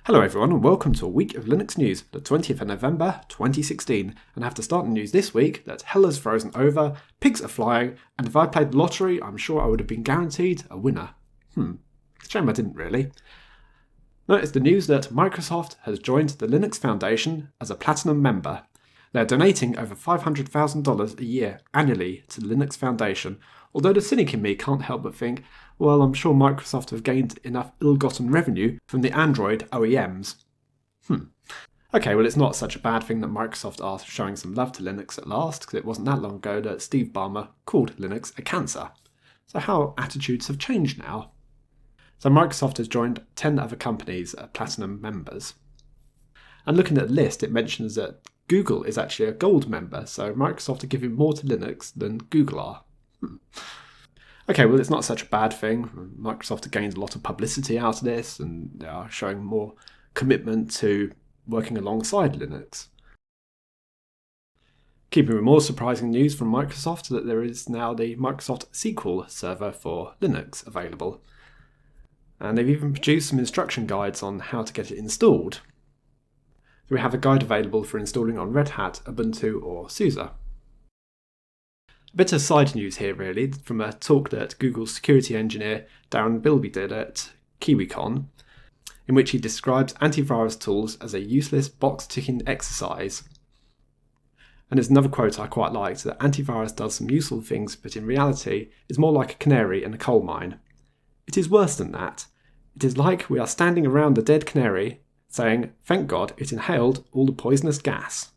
Hello everyone and welcome to a week of Linux news, the 20th of November 2016. And I have to start the news this week that hell has frozen over, pigs are flying, and if I played the lottery, I'm sure I would have been guaranteed a winner. Shame I didn't really. No, it's the news that Microsoft has joined the Linux Foundation as a Platinum member. They're donating over $500,000 a year annually to the Linux Foundation, although the cynic in me can't help but think, well, I'm sure Microsoft have gained enough ill-gotten revenue from the Android OEMs. Okay, well, it's not such a bad thing that Microsoft are showing some love to Linux at last, because it wasn't that long ago that Steve Ballmer called Linux a cancer. So how attitudes have changed now? So Microsoft has joined 10 other companies as Platinum members. And looking at the list, it mentions that Google is actually a Gold member, so Microsoft are giving more to Linux than Google are. Okay, well, it's not such a bad thing. Microsoft have gained a lot of publicity out of this, and they are showing more commitment to working alongside Linux. Keeping with more surprising news from Microsoft, that there is now the Microsoft SQL server for Linux available. And they've even produced some instruction guides on how to get it installed. We have a guide available for installing on Red Hat, Ubuntu or SUSE. A bit of side news here really, from a talk that Google's security engineer Darren Bilby did at KiwiCon, in which he describes antivirus tools as a useless box-ticking exercise. And there's another quote I quite liked, that antivirus does some useful things, but in reality is more like a canary in a coal mine. It is worse than that. It is like we are standing around the dead canary, saying, thank God it inhaled all the poisonous gas.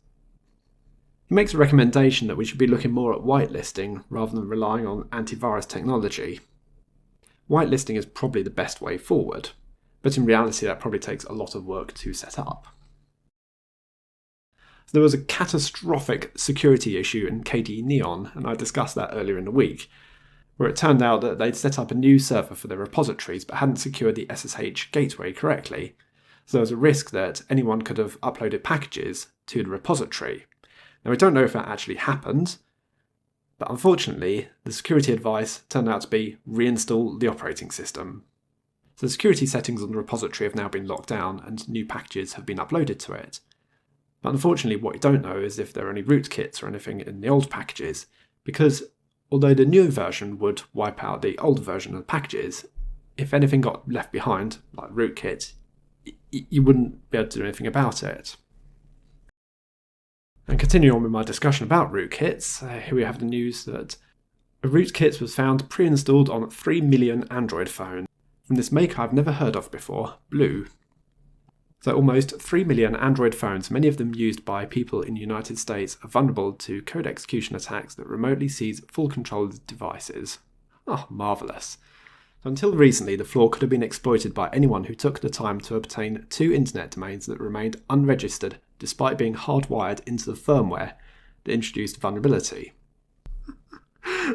He makes a recommendation that we should be looking more at whitelisting rather than relying on antivirus technology. Whitelisting is probably the best way forward, but in reality that probably takes a lot of work to set up. So there was a catastrophic security issue in KDE Neon, and I discussed that earlier in the week, where it turned out that they'd set up a new server for their repositories but hadn't secured the SSH gateway correctly. So there was a risk that anyone could have uploaded packages to the repository. Now, we don't know if that actually happened, but unfortunately, the security advice turned out to be reinstall the operating system. So the security settings on the repository have now been locked down and new packages have been uploaded to it. But unfortunately, what you don't know is if there are any rootkits or anything in the old packages, because although the new version would wipe out the older version of the packages, if anything got left behind, like rootkit, you wouldn't be able to do anything about it. And continuing on with my discussion about rootkits, here we have the news that a rootkit was found pre-installed on 3 million Android phones from this maker I've never heard of before, Blue. So almost 3 million Android phones, many of them used by people in the United States, are vulnerable to code execution attacks that remotely seize full control of the devices. Oh, marvellous. So until recently, the flaw could have been exploited by anyone who took the time to obtain 2 internet domains that remained unregistered despite being hardwired into the firmware that introduced the vulnerability.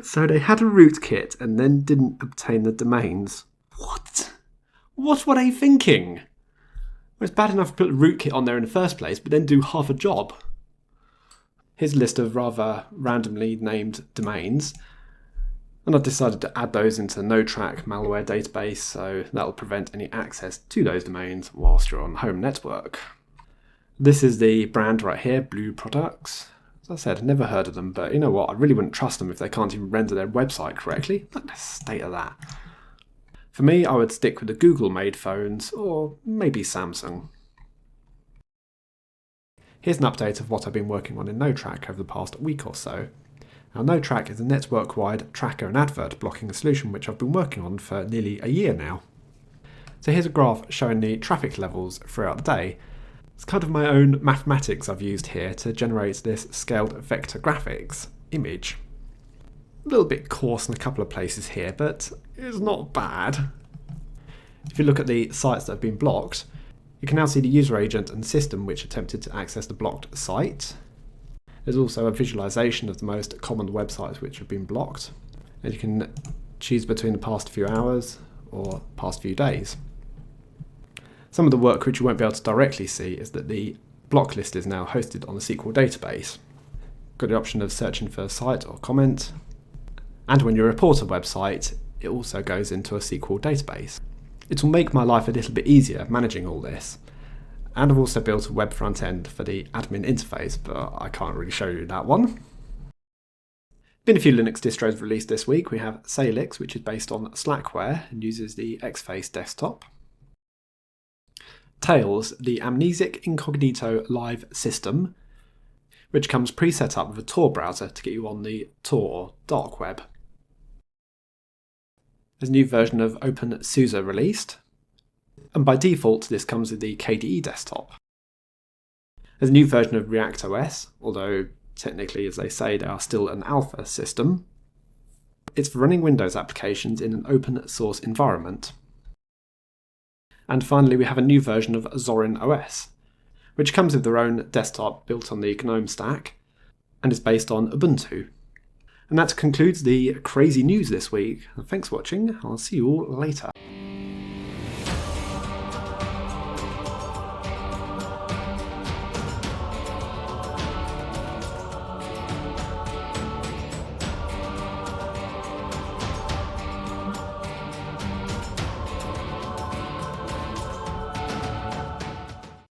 So they had a rootkit and then didn't obtain the domains. What? What were they thinking? Well, it's bad enough to put a rootkit on there in the first place, but then do half a job. Here's a list of rather randomly named domains. And I've decided to add those into the NoTrack malware database, so that'll prevent any access to those domains whilst you're on the home network. This is the brand right here, Blue Products. As I said, I've never heard of them, but you know what? I really wouldn't trust them if they can't even render their website correctly. Look at the state of that. For me, I would stick with the Google-made phones, or maybe Samsung. Here's an update of what I've been working on in NoTrack over the past week or so. Now, NoTrack is a network-wide tracker and advert blocking solution which I've been working on for nearly a year now. So here's a graph showing the traffic levels throughout the day. It's kind of my own mathematics I've used here to generate this scaled vector graphics image. A little bit coarse in a couple of places here, but it's not bad. If you look at the sites that have been blocked, you can now see the user agent and system which attempted to access the blocked site. There's also a visualization of the most common websites which have been blocked, and you can choose between the past few hours or past few days. Some of the work which you won't be able to directly see is that the block list is now hosted on a SQL database. Got the option of searching for a site or comment, and when you report a website, it also goes into a SQL database. It will make my life a little bit easier managing all this, And I've also built a web front end for the admin interface, but I can't really show you that one. Been a few Linux distros released this week. We have Salix, which is based on Slackware and uses the Xface desktop. Tails, the Amnesic Incognito Live system, which comes pre-set up with a Tor browser to get you on the Tor or dark web. There's a new version of OpenSUSE released, and by default this comes with the KDE desktop. There's a new version of ReactOS, although technically, as they say, they are still an alpha system. It's for running Windows applications in an open source environment. And finally, we have a new version of Zorin OS, which comes with their own desktop built on the GNOME stack and is based on Ubuntu. And that concludes the crazy news this week. Thanks for watching. I'll see you all later.